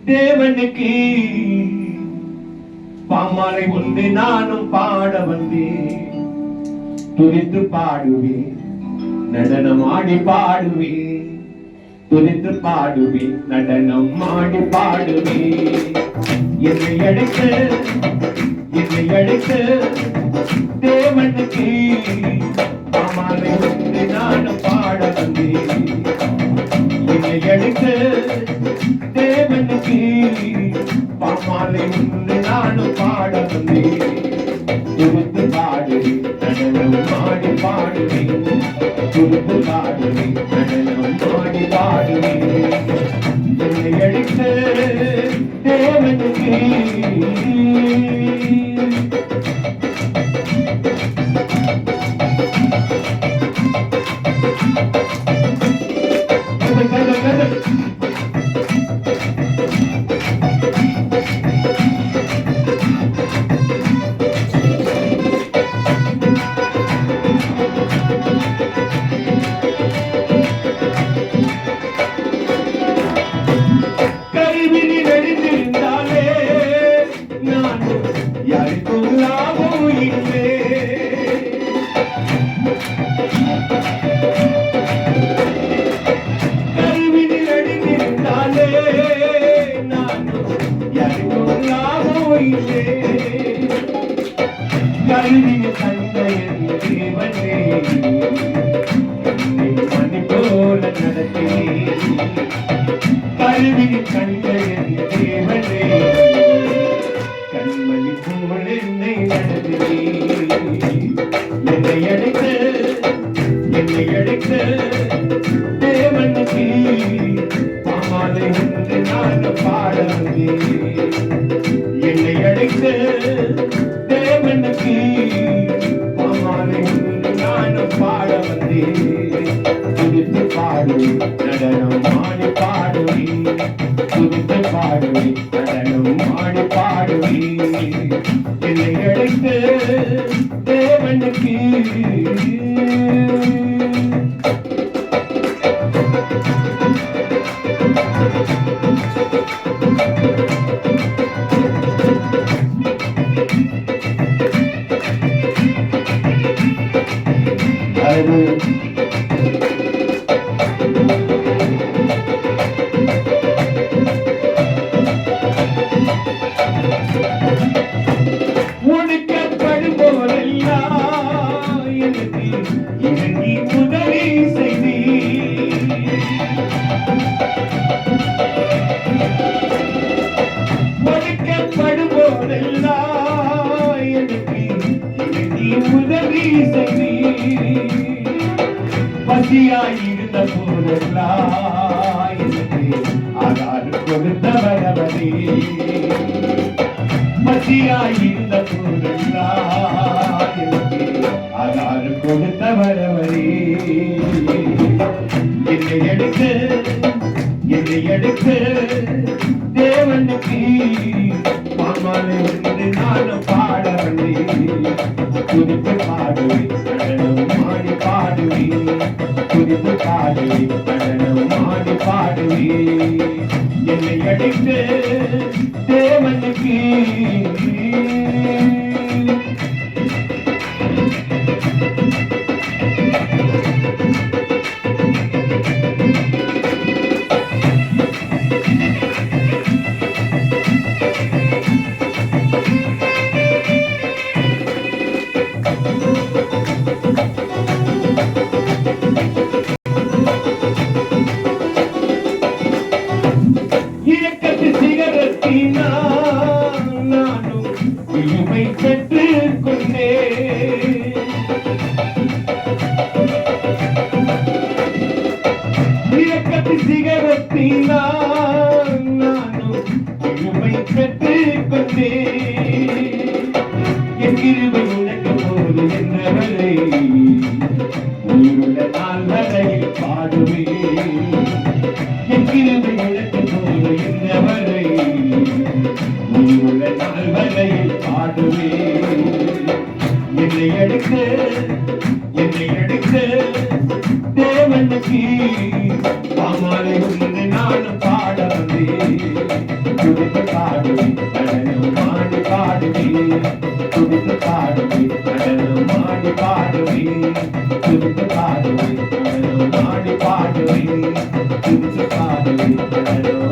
தேவனுக்கு பாமாலை ஒன்று நானும் பாட வந்தேன். துதித்து பாடுவேன், நடனம் ஆடி பாடுவேன். துதித்து பாடுவேன், நடனம் ஆடி பாடுவேன். என்னை அழைத்து தேவனுக்கு பாமாலை ஒன்று நானும் பாட வந்தேன். என்னை அழைத்து தேவனுக்கு பாமாலை ஒன்று நானும் பாட வந்தேன். துதித்து பாடுவேன், நடனம் ஆடி பாடுவேன். துதித்து பாடுவேன், நடனம் ஆடி பாடுவேன். என்னை அழைத்து தேவனுக்கு கல்வியின் தந்தையின் தேவனே, மணி போல நடத்தே. கல்வியின் தந்தையின் தேவனே, கண்மணி போல என்னை நடத்தே. என்னை அழைத்து தேவனுக்கு பாமாலை ஒன்று நான் பாட வந்தேன். என்னை அழைத்து தேவனுக்கு பாமாலை ஒன்று நான் பாட வந்தேன். துதித்து பாடுவேன், நடனம் ஆடி பாடுவேன். துதித்து பாடுவேன், நடனம் ஆடி பாடுவேன். என்னை அழைத்து தேவனுக்கு உனக்கப்படும் போதெல்லாம் எனக்கு இறங்கி உதவி செய்தி. உனக்கப்படும் போதெல்லாம் எனக்கு இறங்கி உதவி செய்தி. பசியாயிருந்த போதெல்லாம் எனக்கு ஆகாரம் கொடுத்தவரவரே. பசியாயிருந்த போதெல்லாம் எனக்கு ஆகாரம் கொடுத்தவரவரே. என்னை அழைத்து தேவனுக்கு பாமாலை ஒன்று நானும் பாட வந்தேன். துதித்து பாடுவேன், நடனம் ஆடி பாடுவேன். துதித்து பாடுவேன், நடனம் ஆடி பாடுவேன். என்னை அழைத்து தேவனுக்கு நானும் இனிமை பெற்றுக் கொண்டேன். இயக்கத்து சிகரத்தினால் நானும் இனிமை பெற்றுக் கொண்டேன். என் கிருபை உனக்கு போது என்றவரை உயிருள்ள நாள் வரையில் பாடுவேன். என் கிருபை உனக்கு போது என்றவரை உயிருள்ள நாள் வரையில் பாடுவேன். என்னை அழைத்து தேவனுக்கு பாமாலை ஒன்று நானும் பாட வந்தேன். துடித்து பாடுவேன் நடனம் ஆடி பாடுவேன் துடித்து பாடுவேன் நடனம் ஆடி பாடுவேன் துடித்து பாடுவேன் நடனம் ஆடி பாடுவேன் துடித்து பாடுவேன் நடனம்